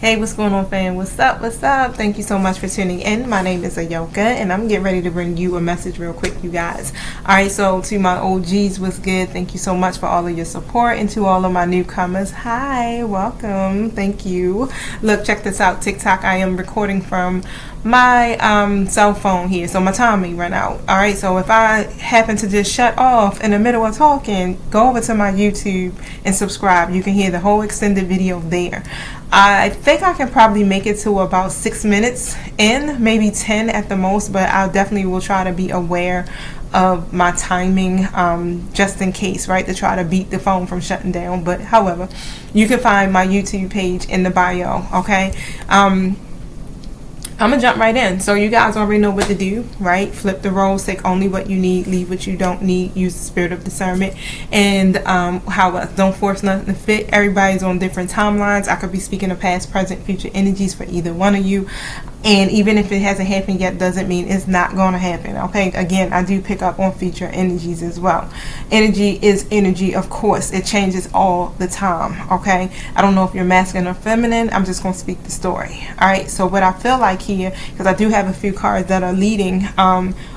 Hey, what's going on, fam? What's up? What's up? Thank you so much for tuning in. My name is Ayoka, and I'm getting ready to bring you a message real quick, you guys. All right, so to my OGs, what's good? Thank you so much for all of your support, and to all of my newcomers, hi, welcome. Thank you. Look, check this out. TikTok, I am recording from my cell phone here, so my time may run out. All right, so if I happen to just shut off in the middle of talking, go over to my YouTube and subscribe. You can hear the whole extended video there. I think I can probably make it to about 6 minutes in, maybe 10 at the most, but I definitely will try to be aware of my timing, just in case, right, to try to beat the phone from shutting down. But however, you can find my YouTube page in the bio, okay? I'm gonna jump right in. So you guys already know what to do, right? Flip the roles, take only what you need, leave what you don't need, use the spirit of discernment, and how else? Don't force nothing to fit. Everybody's on different timelines. I could be speaking of past, present, future energies for either one of you. And even if it hasn't happened yet, doesn't mean it's not going to happen, okay? Again, I do pick up on future energies as well. Energy is energy, of course. It changes all the time, okay? I don't know if you're masculine or feminine. I'm just going to speak the story, all right? So what I feel like here, because I do have a few cards that are leading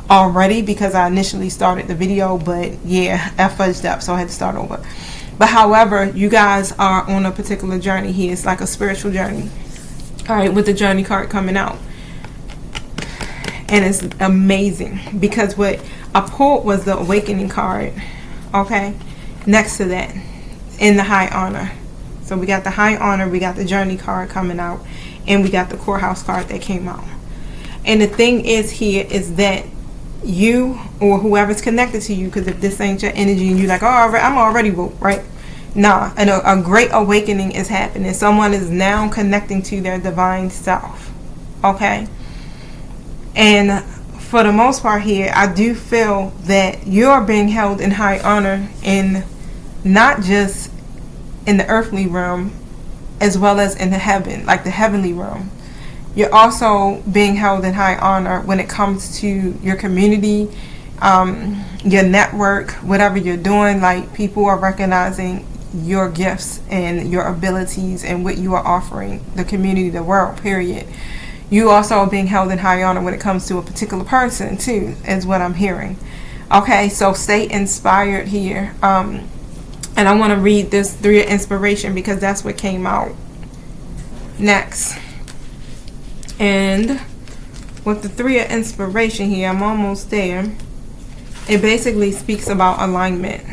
already because I initially started the video, but yeah, I fudged up, so I had to start over. But however, you guys are on a particular journey here. It's like a spiritual journey. All right, with the journey card coming out. And it's amazing because what I pulled was the awakening card, okay? Next to that, in the high honor. So we got the high honor, we got the journey card coming out, and we got the courthouse card that came out. And the thing is here is that you or whoever's connected to you, because if this ain't your energy and you're like, oh, I'm already woke, right? Nah, and a great awakening is happening. Someone is now connecting to their divine self, okay? And for the most part here, I do feel that you're being held in high honor in not just in the earthly realm, as well as in the heaven, like the heavenly realm. You're also being held in high honor when it comes to your community, your network, whatever you're doing. Like, people are recognizing your gifts and your abilities and what you are offering the community, the world, period. You also are being held in high honor when it comes to a particular person too, is what I'm hearing. Okay, so stay inspired here. And I want to read this 3 of inspiration because that's what came out next. And with the 3 of inspiration here, I'm almost there. It basically speaks about alignment.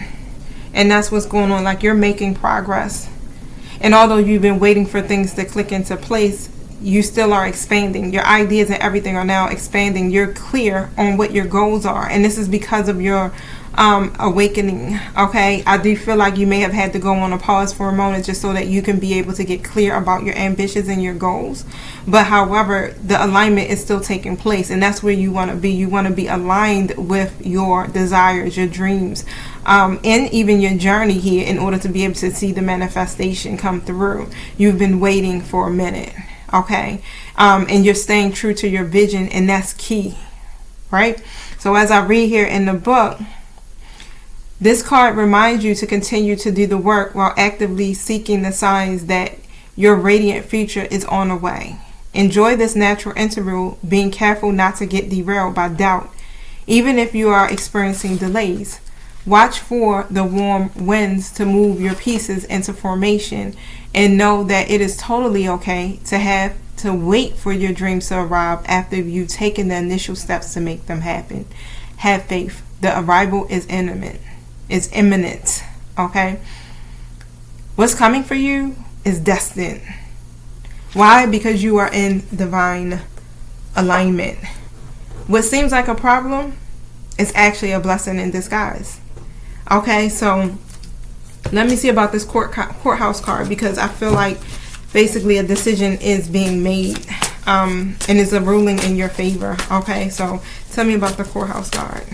And that's what's going on. Like, you're making progress. And although you've been waiting for things to click into place, you still are expanding. Your ideas and everything are now expanding. You're clear on what your goals are. And this is because of your awakening, okay? I do feel like you may have had to go on a pause for a moment just so that you can be able to get clear about your ambitions and your goals. But however, the alignment is still taking place, and that's where you want to be. You want to be aligned with your desires, your dreams, and even your journey here in order to be able to see the manifestation come through. You've been waiting for a minute, okay? And you're staying true to your vision, and that's key, right? So as I read here in the book, this card reminds you to continue to do the work while actively seeking the signs that your radiant future is on the way. Enjoy this natural interval, being careful not to get derailed by doubt, even if you are experiencing delays. Watch for the warm winds to move your pieces into formation, and know that it is totally okay to have to wait for your dreams to arrive after you've taken the initial steps to make them happen. Have faith. The arrival is imminent. It's imminent, okay? What's coming for you is destined. Why? Because you are in divine alignment. What seems like a problem is actually a blessing in disguise. Okay, so let me see about this courthouse card, because I feel like basically a decision is being made, and it's a ruling in your favor. Okay, so tell me about the courthouse card.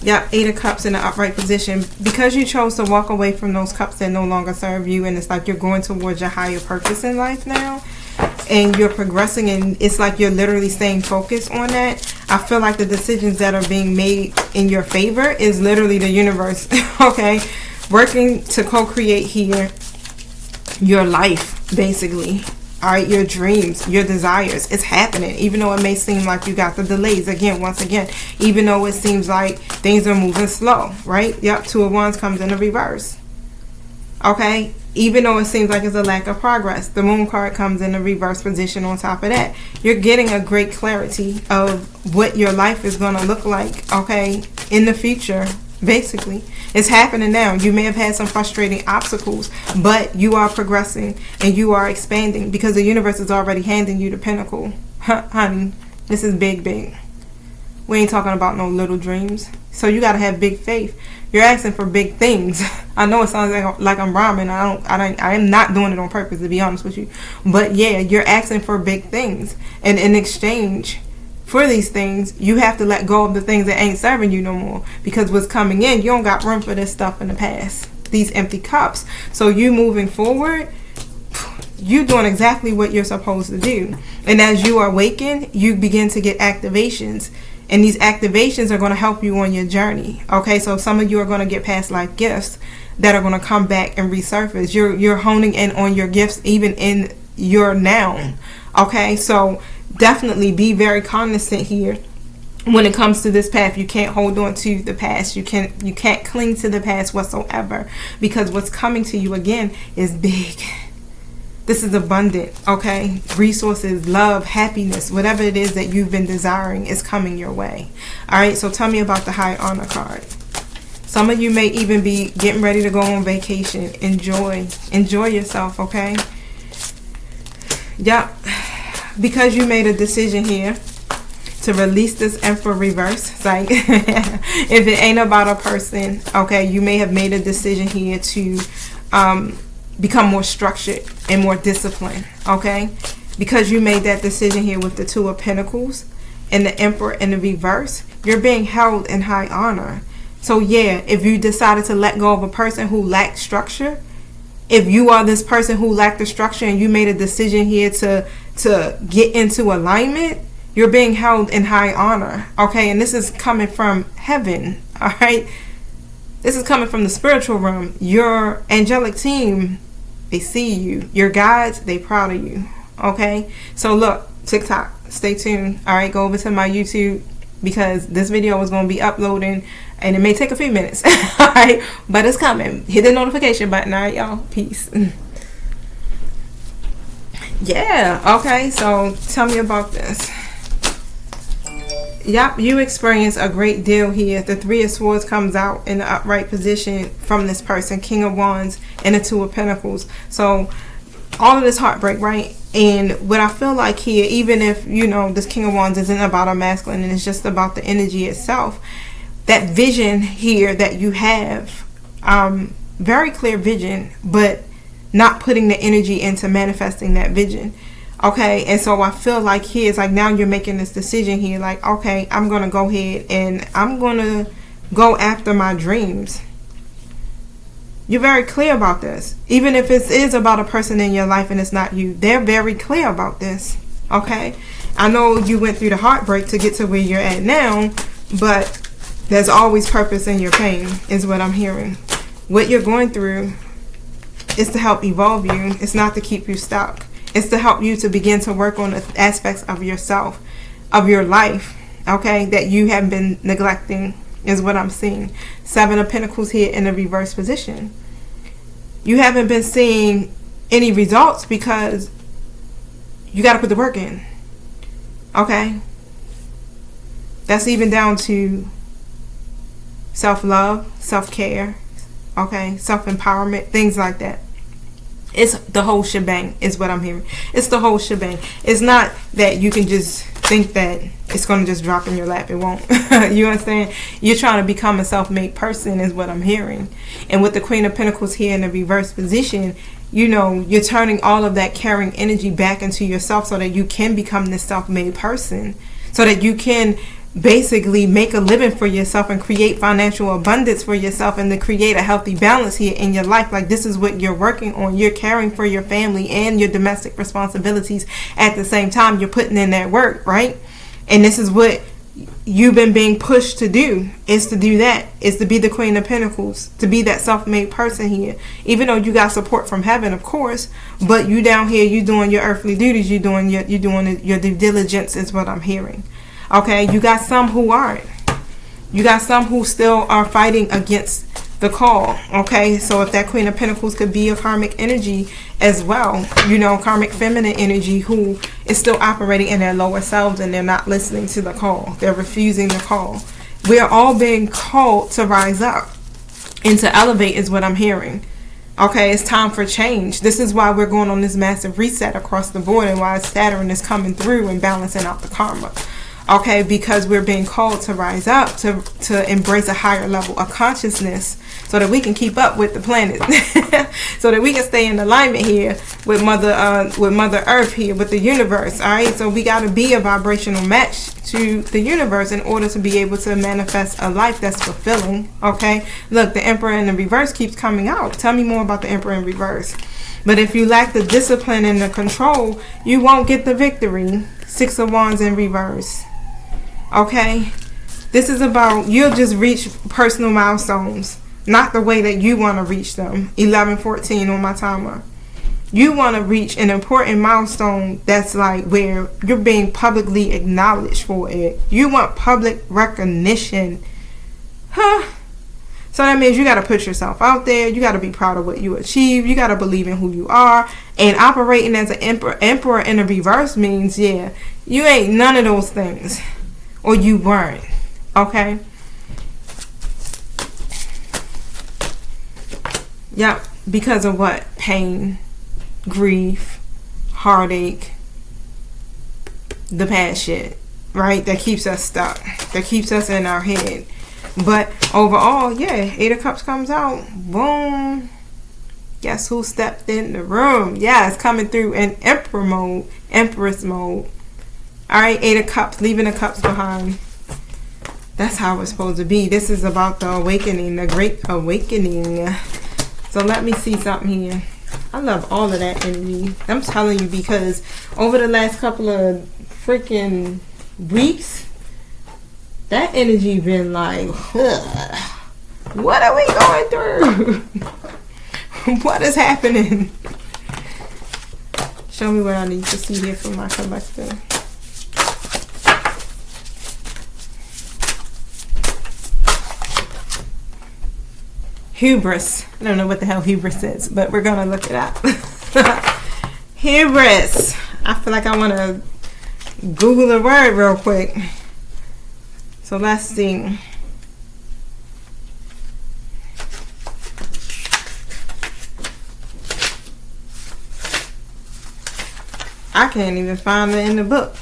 Yep, 8 of Cups in the upright position. Because you chose to walk away from those cups that no longer serve you, and it's like you're going towards your higher purpose in life now, and you're progressing, and it's like you're literally staying focused on that. I feel like the decisions that are being made in your favor is literally the universe, okay, working to co-create here your life, basically. All right, your dreams, your desires, it's happening. Even though it may seem like you got the delays, once again, even though it seems like things are moving slow, right? Yep, Two of Wands comes in the reverse. Okay, even though it seems like it's a lack of progress, the Moon card comes in the reverse position on top of that. You're getting a great clarity of what your life is going to look like, okay, in the future. Basically, it's happening now. You may have had some frustrating obstacles, but you are progressing and you are expanding because the universe is already handing you the pinnacle. Honey, this is big, big. We ain't talking about no little dreams. So you got to have big faith. You're asking for big things. I know it sounds like I'm rhyming. I am not doing it on purpose, to be honest with you. But yeah, you're asking for big things. And in exchange for these things, you have to let go of the things that ain't serving you no more, because what's coming in, you don't got room for this stuff in the past, these empty cups. So you moving forward, you doing exactly what you're supposed to do. And as you awaken, you begin to get activations, and these activations are going to help you on your journey. Okay, so some of you are going to get past life gifts that are going to come back and resurface. You're honing in on your gifts even in your now. Okay, so definitely be very cognizant here when it comes to this path. You can't hold on to the past. You can't cling to the past whatsoever, because what's coming to you again is big. This is abundant, okay? Resources, love, happiness, whatever it is that you've been desiring is coming your way. All right, so tell me about the High Honor card. Some of you may even be getting ready to go on vacation. Enjoy yourself, okay? Yep. Because you made a decision here to release this Emperor reverse. It's like, if it ain't about a person, okay, you may have made a decision here to become more structured and more disciplined, okay? Because you made that decision here with the Two of Pentacles and the Emperor in the reverse, you're being held in high honor. So yeah, if you decided to let go of a person who lacked structure, if you are this person who lacked the structure and you made a decision here to get into alignment, you're being held in high honor, okay? And this is coming from heaven, all right? This is coming from the spiritual realm. Your angelic team, they see you. Your guides, they proud of you, okay? So look, TikTok, stay tuned, all right? Go over to my YouTube, because this video is going to be uploading and it may take a few minutes, all right? But it's coming. Hit the notification button, all right, y'all? Peace. Yeah, okay, so tell me about this. Yep, you experience a great deal here. The Three of Swords comes out in the upright position from this person, King of Wands and the Two of Pentacles. So all of this heartbreak, right? And what I feel like here, even if, you know, this King of Wands isn't about a masculine and it's just about the energy itself, that vision here that you have, very clear vision, but not putting the energy into manifesting that vision. Okay, and so I feel like here it's like now you're making this decision here, like, okay, I'm going to go ahead and I'm going to go after my dreams. You're very clear about this. Even if it is about a person in your life and it's not you, they're very clear about this. Okay, I know you went through the heartbreak to get to where you're at now, but there's always purpose in your pain, is what I'm hearing. What you're going through is to help evolve you. It's not to keep you stuck. It's to help you to begin to work on the aspects of yourself, of your life, okay, that you have been neglecting, is what I'm seeing. Seven of Pentacles here in the reverse position. You haven't been seeing any results because you got to put the work in, okay? That's even down to self-love, self-care, okay, self-empowerment, things like that. It's the whole shebang, is what I'm hearing. It's the whole shebang. It's not that you can just think that it's going to just drop in your lap. It won't. You understand? You're trying to become a self-made person, is what I'm hearing. And with the Queen of Pentacles here in the reverse position, you know, you're turning all of that caring energy back into yourself so that you can become this self-made person, so that you can basically make a living for yourself and create financial abundance for yourself, and to create a healthy balance here in your life. Like, this is what you're working on. You're caring for your family and your domestic responsibilities at the same time. You're putting in that work, right? And this is what you've been being pushed to do, is to do that, is to be the Queen of Pentacles, to be that self-made person here. Even though you got support from heaven, of course, but you down here, you doing your earthly duties, you doing your due diligence, is what I'm hearing. Okay, you got some who aren't. You got some who still are fighting against the call. Okay, so if that Queen of Pentacles could be a karmic energy as well, you know, karmic feminine energy, who is still operating in their lower selves and they're not listening to the call. They're refusing the call. We're all being called to rise up and to elevate, is what I'm hearing. Okay, it's time for change. This is why we're going on this massive reset across the board, and why Saturn is coming through and balancing out the karma. Okay, because we're being called to rise up, to embrace a higher level of consciousness, so that we can keep up with the planet, so that we can stay in alignment here with Mother Earth, here with the universe. All right, so we got to be a vibrational match to the universe in order to be able to manifest a life that's fulfilling. Okay, look, the Emperor in the reverse keeps coming out. Tell me more about the Emperor in reverse. But if you lack the discipline and the control, you won't get the victory. Six of Wands in reverse. Okay, this is about, you'll just reach personal milestones, not the way that you want to reach them. 11:14 on my timer. You want to reach an important milestone that's like where you're being publicly acknowledged for it. You want public recognition. So that means you got to put yourself out there. You got to be proud of what you achieve. You got to believe in who you are. And operating as an emperor in the reverse means, yeah, you ain't none of those things. Or you weren't. Okay? Yep. Because of what? Pain, grief, heartache, the past shit. Right? That keeps us stuck. That keeps us in our head. But overall, yeah, Eight of Cups comes out. Boom. Guess who stepped in the room? Yeah, it's coming through in Emperor mode. Empress mode. Alright, Eight of Cups, leaving the cups behind. That's how it's supposed to be. This is about the awakening, the great awakening. So let me see something here. I love all of that energy. I'm telling you, because over the last couple of freaking weeks, that energy been like, what are we going through? What is happening? Show me what I need to see here for my collective. Hubris. I don't know what the hell hubris is, but we're gonna look it up. Hubris. I feel like I want to Google the word real quick. So let's see. I can't even find it in the book.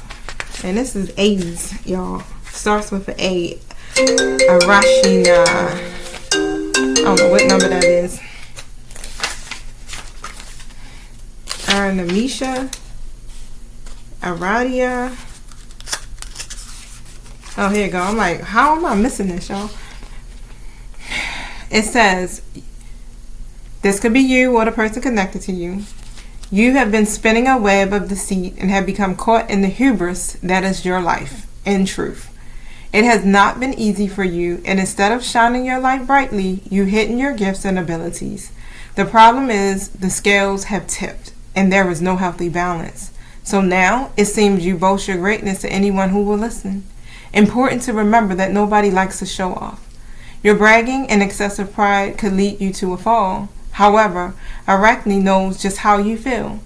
And this is A's, y'all. Starts with an A. Arashina. I don't know what number that is. Arnamisha. Aradia. Oh, here you go. I'm like, how am I missing this, y'all? It says, this could be you or the person connected to you. You have been spinning a web of deceit and have become caught in the hubris that is your life. In truth, it has not been easy for you, and instead of shining your light brightly, you've hidden your gifts and abilities. The problem is the scales have tipped, and there is no healthy balance. So now it seems you boast your greatness to anyone who will listen. Important to remember that nobody likes to show off. Your bragging and excessive pride could lead you to a fall. However, Arachne knows just how you feel.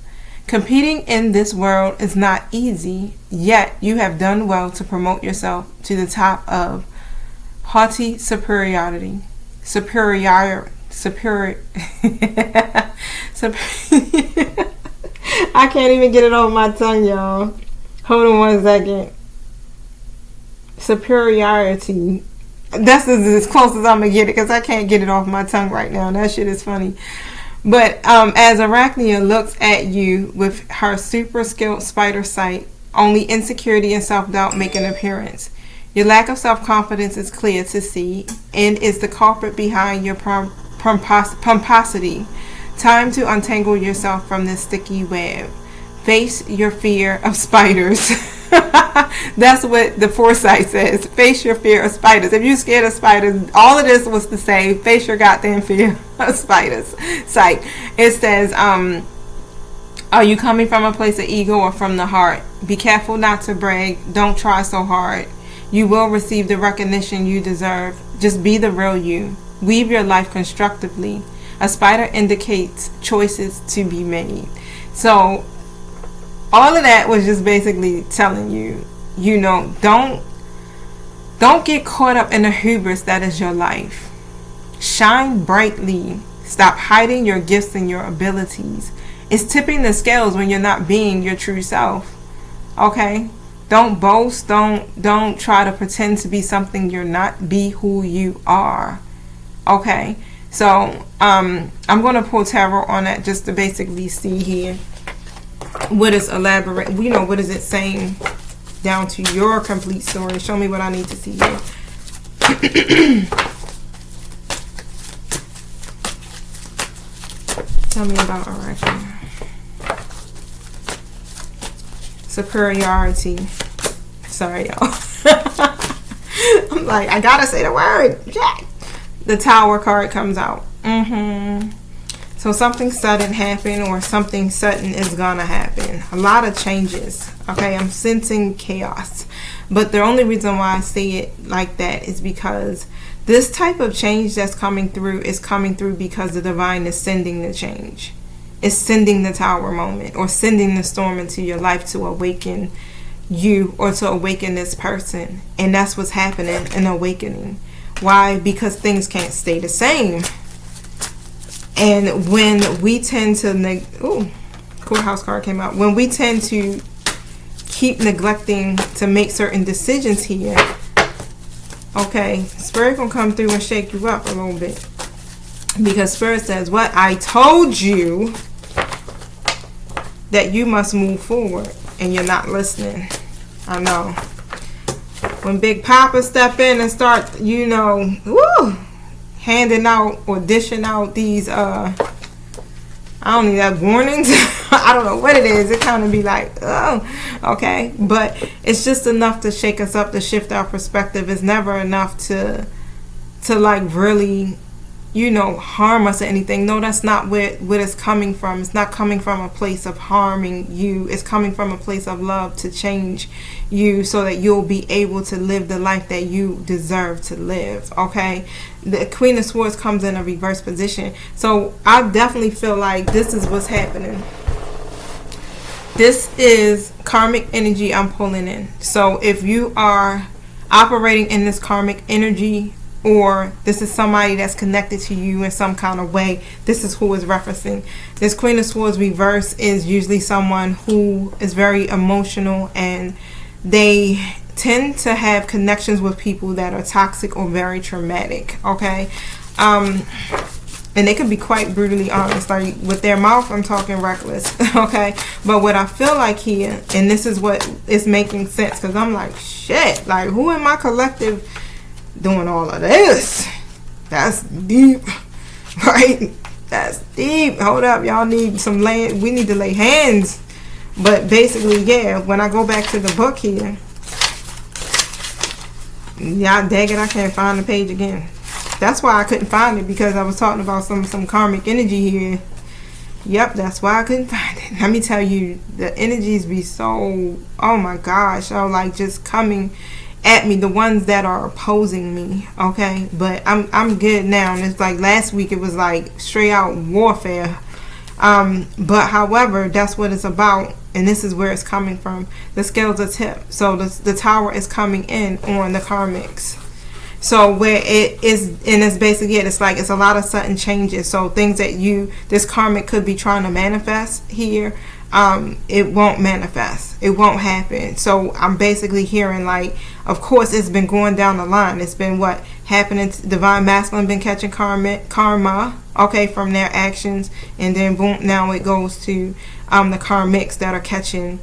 Competing in this world is not easy, yet you have done well to promote yourself to the top of haughty superiority. Superior. I can't even get it off my tongue, y'all. Hold on one second. Superiority. That's as close as I'm gonna get it, because I can't get it off my tongue right now. That shit is funny. But as Arachnia looks at you with her super skilled spider sight, only insecurity and self-doubt make an appearance. Your lack of self-confidence is clear to see and is the culprit behind your pomposity. Time to untangle yourself from this sticky web. Face your fear of spiders. That's what the foresight says. Face your fear of spiders. If you're scared of spiders, all of this was to say, face your goddamn fear of spiders. Sight. It says, are you coming from a place of ego or from the heart? Be careful not to brag. Don't try so hard. You will receive the recognition you deserve. Just be the real you. Weave your life constructively. A spider indicates choices to be made. So all of that was just basically telling you, you know, don't get caught up in the hubris that is your life. Shine brightly. Stop hiding your gifts and your abilities. It's tipping the scales when you're not being your true self. Okay? Don't boast. Don't try to pretend to be something you're not. Be who you are. Okay? So, I'm going to pull tarot on that just to basically see here what is elaborate, you know, what is it saying down to your complete story. Show me what I need to see here. Tell me about Oracle. Superiority. Sorry, y'all. I'm like, I gotta say the word. Yeah. The Tower card comes out. So something sudden happened, or something sudden is gonna happen. A lot of changes. Okay, I'm sensing chaos. But the only reason why I say it like that is because this type of change that's coming through is coming through because the divine is sending the change. It's sending the Tower moment, or sending the storm into your life to awaken you, or to awaken this person. And that's what's happening, an awakening. Why? Because things can't stay the same. And when we tend to Courthouse card came out. When we tend to keep neglecting to make certain decisions here, okay, Spirit gonna come through and shake you up a little bit. Because Spirit says, what? I told you that you must move forward, and you're not listening. I know. When Big Papa step in and start, you know, handing out or dishing out these, I don't need that warnings. I don't know what it is. It kind of be like, oh, okay. But it's just enough to shake us up, to shift our perspective. It's never enough to like really, you know, harm us or anything. No, that's not what it's coming from. It's not coming from a place of harming you. It's coming from a place of love to change you so that you'll be able to live the life that you deserve to live. Okay? The Queen of Swords comes in a reverse position. So I definitely feel like this is what's happening. This is karmic energy I'm pulling in. So if you are operating in this karmic energy, or this is somebody that's connected to you in some kind of way, this is who is referencing. This Queen of Swords reverse is usually someone who is very emotional, and they tend to have connections with people that are toxic or very traumatic. Okay, and they can be quite brutally honest, like with their mouth. I'm talking reckless. Okay, but what I feel like here, and this is what is making sense, because I'm like, shit, like who in my collective doing all of this? That's deep, right? That's deep. Hold up, y'all need some land. We need to lay hands. But basically, yeah, when I go back to the book here, yeah, dang it, I can't find the page again. That's why I couldn't find it, because I was talking about some karmic energy here. Yep, that's why I couldn't find it. Let me tell you, the energies be so, oh my gosh, so like just coming at me, the ones that are opposing me. Okay, but I'm good now. And it's like last week it was like straight out warfare. But however, that's what it's about, and this is where it's coming from. The scales are tipped, so the Tower is coming in on the karmics. So where it is, and it's basically it. It's like it's a lot of sudden changes. So things that this karmic could be trying to manifest here, it won't manifest. It won't happen. So I'm basically hearing like, of course, it's been going down the line. It's been what happening. Divine masculine been catching karma, okay, from their actions, and then boom, now it goes to the karmics that are catching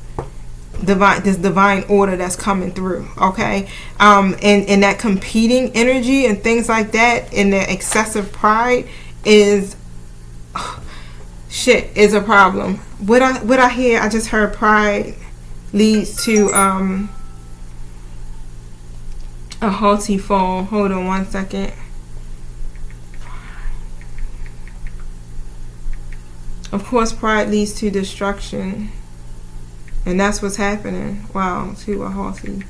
this divine order that's coming through. Okay, and that competing energy and things like that, and the excessive pride is is a problem. What I hear, I just heard pride leads to a haughty fall. Hold on one second. Of course, pride leads to destruction. And that's what's happening. Wow, to a haughty.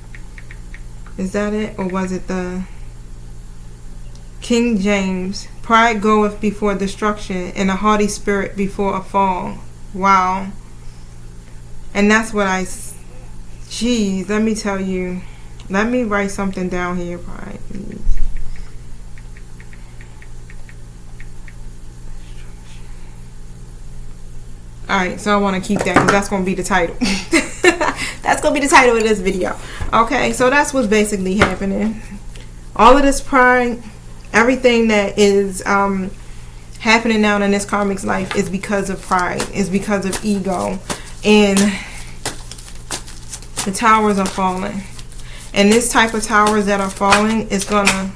Is that it? Or was it the King James? Pride goeth before destruction, and a haughty spirit before a fall. Wow. And that's what Geez, let me tell you. Let me write something down here, pride. Please. Alright, so I want to keep that because that's going to be the title. That's going to be the title of this video. Okay, so that's what's basically happening. All of this pride, everything that is happening now in this karmic's life is because of pride. Is because of ego. And the towers are falling. And this type of towers that are falling is going to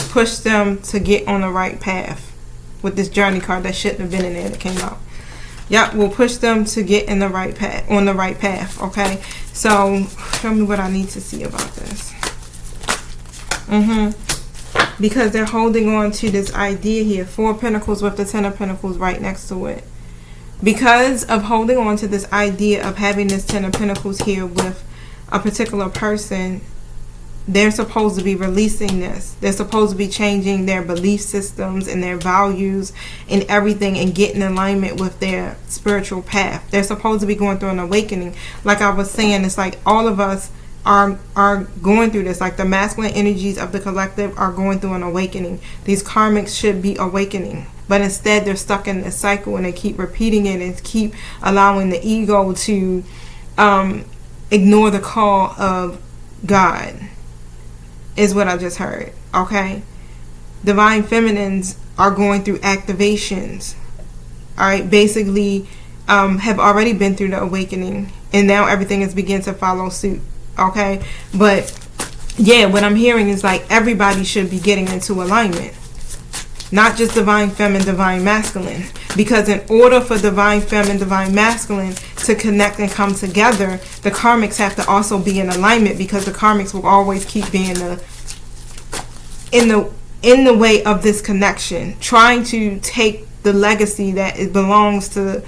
push them to get on the right path. With this journey card that shouldn't have been in there that came out. Yep, we'll push them to get in the right path, on the right path, okay? So, show me what I need to see about this. Because they're holding on to this idea here. 4 of Pentacles with the 10 of Pentacles right next to it. Because of holding on to this idea of having this 10 of Pentacles here with a particular person, they're supposed to be releasing this. They're supposed to be changing their belief systems and their values and everything and getting in alignment with their spiritual path. They're supposed to be going through an awakening. Like I was saying, it's like all of us are going through this. Like the masculine energies of the collective are going through an awakening. These karmics should be awakening. But instead they're stuck in this cycle and they keep repeating it and keep allowing the ego to ignore the call of God. Is what I just heard. Okay, divine feminines are going through activations. All right, basically have already been through the awakening, and now everything is beginning to follow suit. Okay, but yeah, what I'm hearing is like everybody should be getting into alignment, not just divine feminine, divine masculine. Because in order for divine feminine, divine masculine to connect and come together, the karmics have to also be in alignment, because the karmics will always keep being in the way of this connection, trying to take the legacy that it belongs to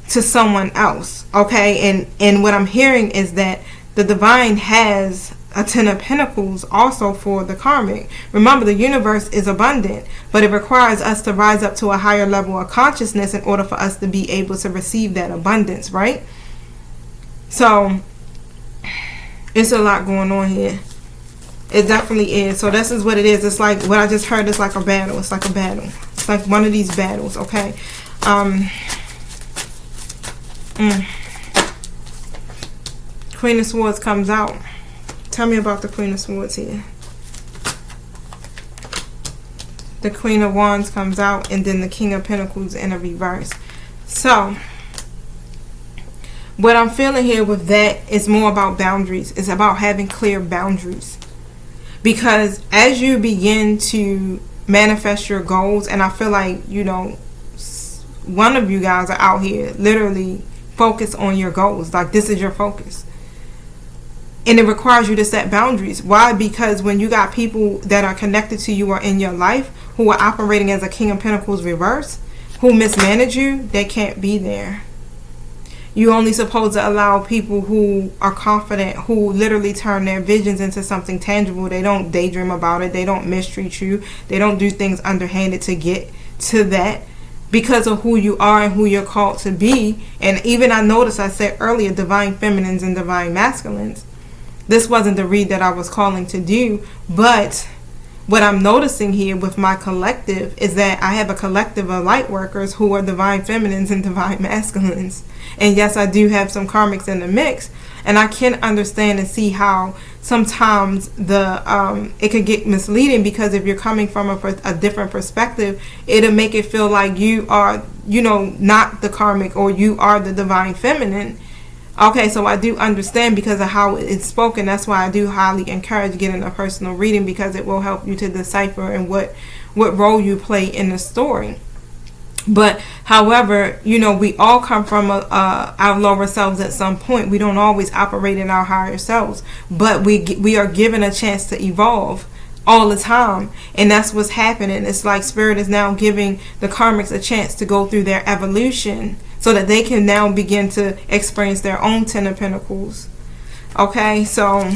someone else. Okay, and what I'm hearing is that the divine has a 10 of Pentacles also for the karmic. Remember, the universe is abundant, but it requires us to rise up to a higher level of consciousness in order for us to be able to receive that abundance, right? So it's a lot going on here. It definitely is. So this is what it is. It's like what I just heard is like a battle. It's like a battle. It's like one of these battles, okay? Queen of Swords comes out. Tell me about the Queen of Swords here. The Queen of Wands comes out, and then the King of Pentacles in a reverse. So what I'm feeling here with that is more about boundaries. It's about having clear boundaries. Because as you begin to manifest your goals, and I feel like, you know, one of you guys are out here literally focused on your goals. Like this is your focus. And it requires you to set boundaries. Why? Because when you got people that are connected to you or in your life who are operating as a King of Pentacles reverse, who mismanage you, they can't be there. You're only supposed to allow people who are confident, who literally turn their visions into something tangible. They don't daydream about it. They don't mistreat you. They don't do things underhanded to get to that, because of who you are and who you're called to be. And even I noticed I said earlier, divine feminines and divine masculines. This wasn't the read that I was calling to do, but what I'm noticing here with my collective is that I have a collective of light workers who are divine feminines and divine masculines. And yes, I do have some karmics in the mix, and I can understand and see how sometimes it could get misleading, because if you're coming from a different perspective, it'll make it feel like you are, you know, not the karmic, or you are the divine feminine. Okay, so I do understand because of how it's spoken. That's why I do highly encourage getting a personal reading, because it will help you to decipher and what role you play in the story. But however, we all come from our lower selves at some point. We don't always operate in our higher selves, but we are given a chance to evolve all the time, and that's what's happening. It's like Spirit is now giving the karmics a chance to go through their evolution so that they can now begin to experience their own Ten of Pentacles. Okay, so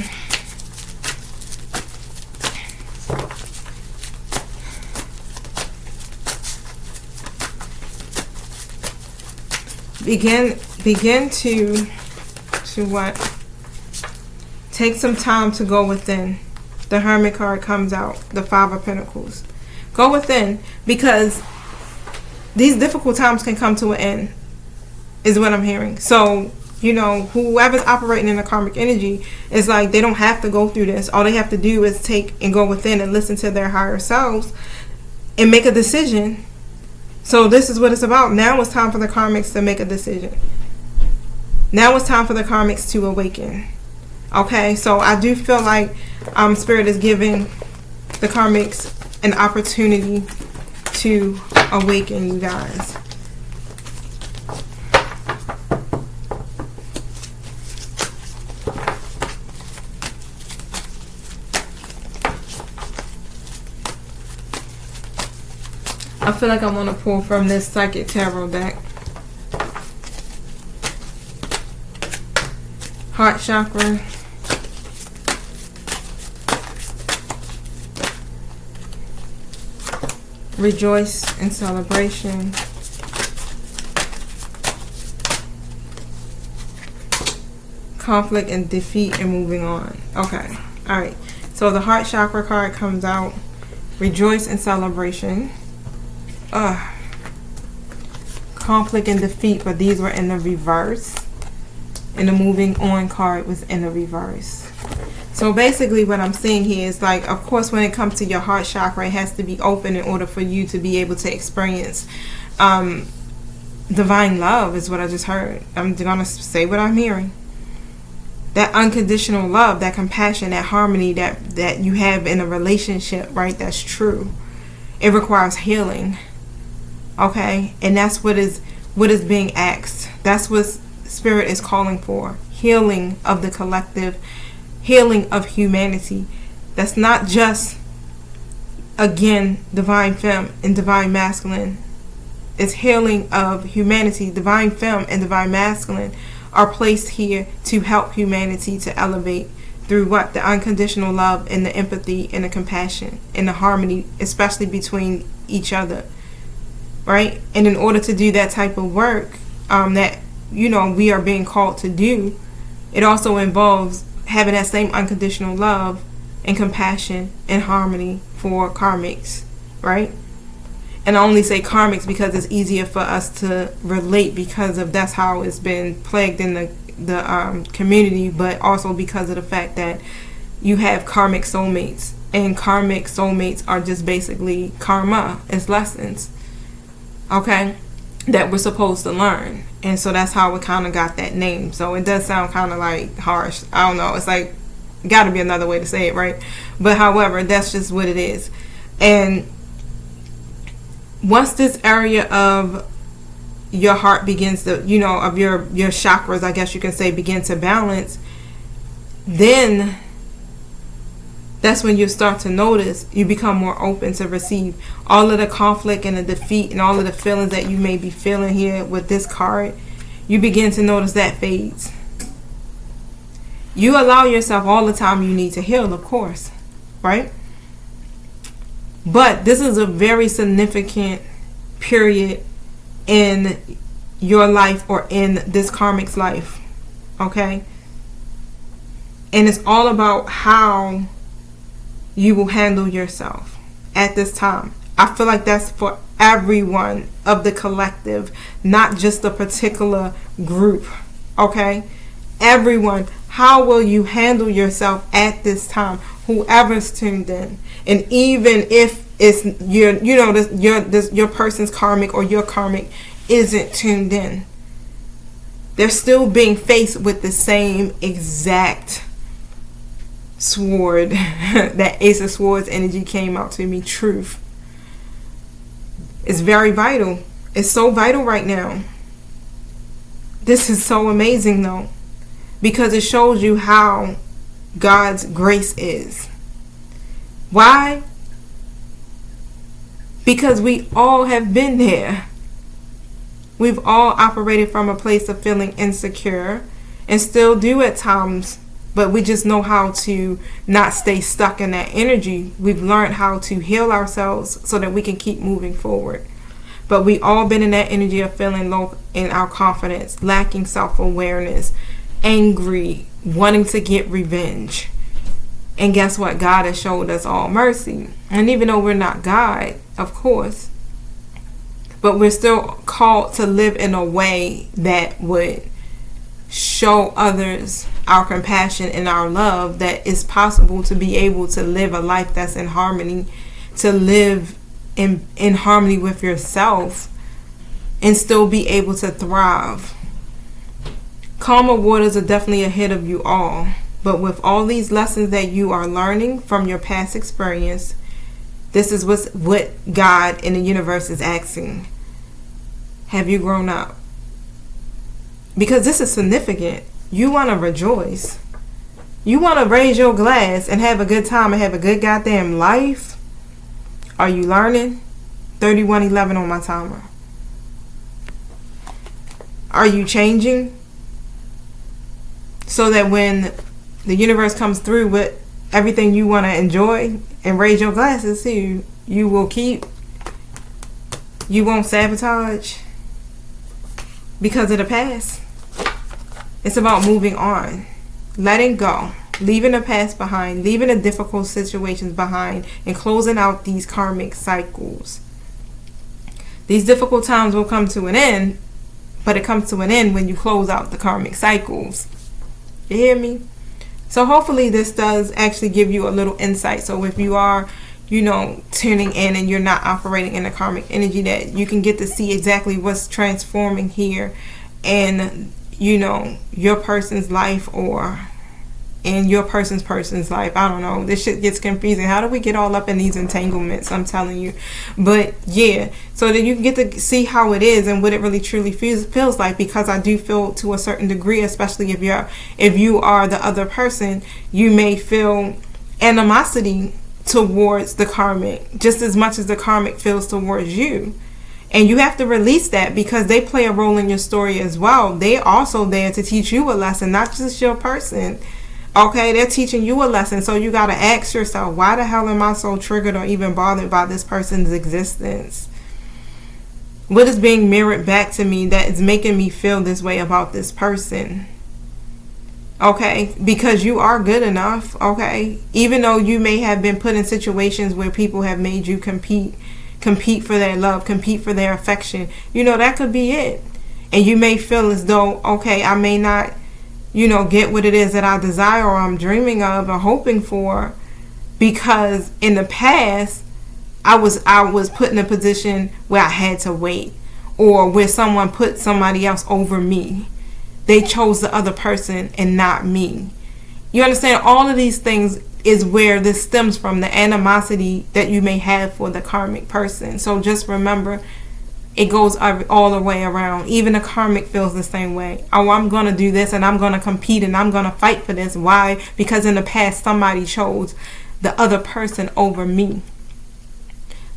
begin to what? Take some time to go within. The Hermit card comes out, the Five of Pentacles. Go within, because these difficult times can come to an end, is what I'm hearing. So, whoever's operating in the karmic energy is like, they don't have to go through this. All they have to do is take and go within and listen to their higher selves and make a decision. So this is what it's about. Now it's time for the karmics to make a decision. Now it's time for the karmics to awaken. Okay, so I do feel like Spirit is giving the karmics an opportunity to awaken, you guys. I feel like I want to pull from this Psychic Tarot deck. Heart chakra. Rejoice in celebration. Conflict and defeat and moving on. Okay. Alright. So the heart chakra card comes out. Rejoice in celebration. Conflict and defeat, but these were in the reverse. And the moving on card was in the reverse. So basically what I'm seeing here is like, of course, when it comes to your heart chakra, it has to be open in order for you to be able to experience divine love, is what I just heard. I'm going to say what I'm hearing. That unconditional love, that compassion, that harmony that you have in a relationship, right? That's true. It requires healing. Okay? And that's what is being asked. That's what Spirit is calling for. Healing of the collective. Healing of humanity. That's not just, again, divine femme and divine masculine. It's healing of humanity. Divine femme and divine masculine are placed here to help humanity to elevate through what? The unconditional love and the empathy and the compassion and the harmony, especially between each other. Right? And in order to do that type of work that, we are being called to do, it also involves having that same unconditional love and compassion and harmony for karmics, right? And I only say karmics because it's easier for us to relate, because of that's how it's been plagued in the community, but also because of the fact that you have karmic soulmates, and karmic soulmates are just basically karma. It's lessons, okay, that we're supposed to learn. And so that's how it kind of got that name. So it does sound kind of like harsh. I don't know. It's like, got to be another way to say it, right? But however, that's just what it is. And once this area of your heart begins to, of your chakras, I guess you can say, begin to balance, then that's when you start to notice, you become more open to receive all of the conflict and the defeat and all of the feelings that you may be feeling here with this card. You begin to notice that fades. You allow yourself all the time you need to heal, of course, right? But this is a very significant period in your life, or in this karmic's life, okay? And it's all about how you will handle yourself at this time. I feel like that's for everyone of the collective, not just a particular group, okay? Everyone, how will you handle yourself at this time? Whoever's tuned in, and even if it's your person's karmic or your karmic isn't tuned in, they're still being faced with the same exact sword. That Ace of Swords energy came out to me. Truth is very vital. It's so vital right now. This is so amazing though, because it shows you how God's grace is. Why? Because we all have been there. We've all operated from a place of feeling insecure, and still do at times, but we just know how to not stay stuck in that energy. We've learned how to heal ourselves so that we can keep moving forward. But we all been in that energy of feeling low in our confidence, lacking self-awareness, angry, wanting to get revenge. And guess what? God has showed us all mercy. And even though we're not God, of course, but we're still called to live in a way that would show others our compassion and our love, that it's possible to be able to live a life that's in harmony, to live in harmony with yourself and still be able to thrive. Calmer waters are definitely ahead of you all, but with all these lessons that you are learning from your past experience, this is what God in the universe is asking. Have you grown up? Because this is significant. You want to rejoice. You want to raise your glass and have a good time and have a good goddamn life. Are you learning? 3111 on my timer. Are you changing? So that when the universe comes through with everything you want to enjoy and raise your glasses to, you will keep. You won't sabotage because of the past. It's about moving on, letting go, leaving the past behind, leaving the difficult situations behind, and closing out these karmic cycles. These difficult times will come to an end, but it comes to an end when you close out the karmic cycles. You hear me? So hopefully this does actually give you a little insight. So if you are, tuning in and you're not operating in the karmic energy, that you can get to see exactly what's transforming here and your person's life, or in your person's life. I don't know. This shit gets confusing. How do we get all up in these entanglements? I'm telling you. But yeah, so that you can get to see how it is and what it really truly feels like. Because I do feel to a certain degree, especially if you are the other person, you may feel animosity towards the karmic just as much as the karmic feels towards you. And you have to release that, because they play a role in your story as well. They're also there to teach you a lesson, not just your person. Okay, they're teaching you a lesson. So you got to ask yourself, why the hell am I so triggered or even bothered by this person's existence? What is being mirrored back to me that is making me feel this way about this person? Okay, because you are good enough. Okay, even though you may have been put in situations where people have made you compete for their love, compete for their affection, that could be it. And you may feel as though, okay, I may not get what it is that I desire or I'm dreaming of or hoping for, because in the past I was put in a position where I had to wait, or where someone put somebody else over me. They chose the other person and not me. You understand? All of these things is where this stems from, the animosity that you may have for the karmic person. So just remember, it goes all the way around. Even the karmic feels the same way. Oh, I'm going to do this and I'm going to compete and I'm going to fight for this. Why? Because in the past somebody chose the other person over me.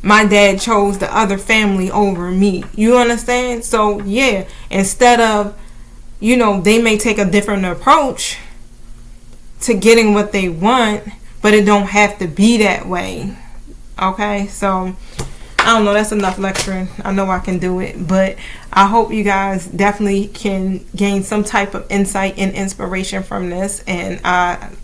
My dad chose the other family over me. You understand? So yeah, instead of, they may take a different approach to getting what they want, but it don't have to be that way. Okay, so I don't know, that's enough lecturing. I know I can do it, but I hope you guys definitely can gain some type of insight and inspiration from this. And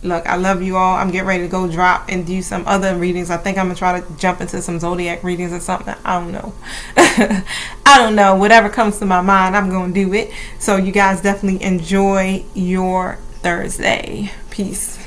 look, I love you all. I'm getting ready to go drop and do some other readings. I think I'm gonna try to jump into some zodiac readings or something. I don't know. I don't know. Whatever comes to my mind, I'm gonna do it. So you guys definitely enjoy your Thursday. Peace.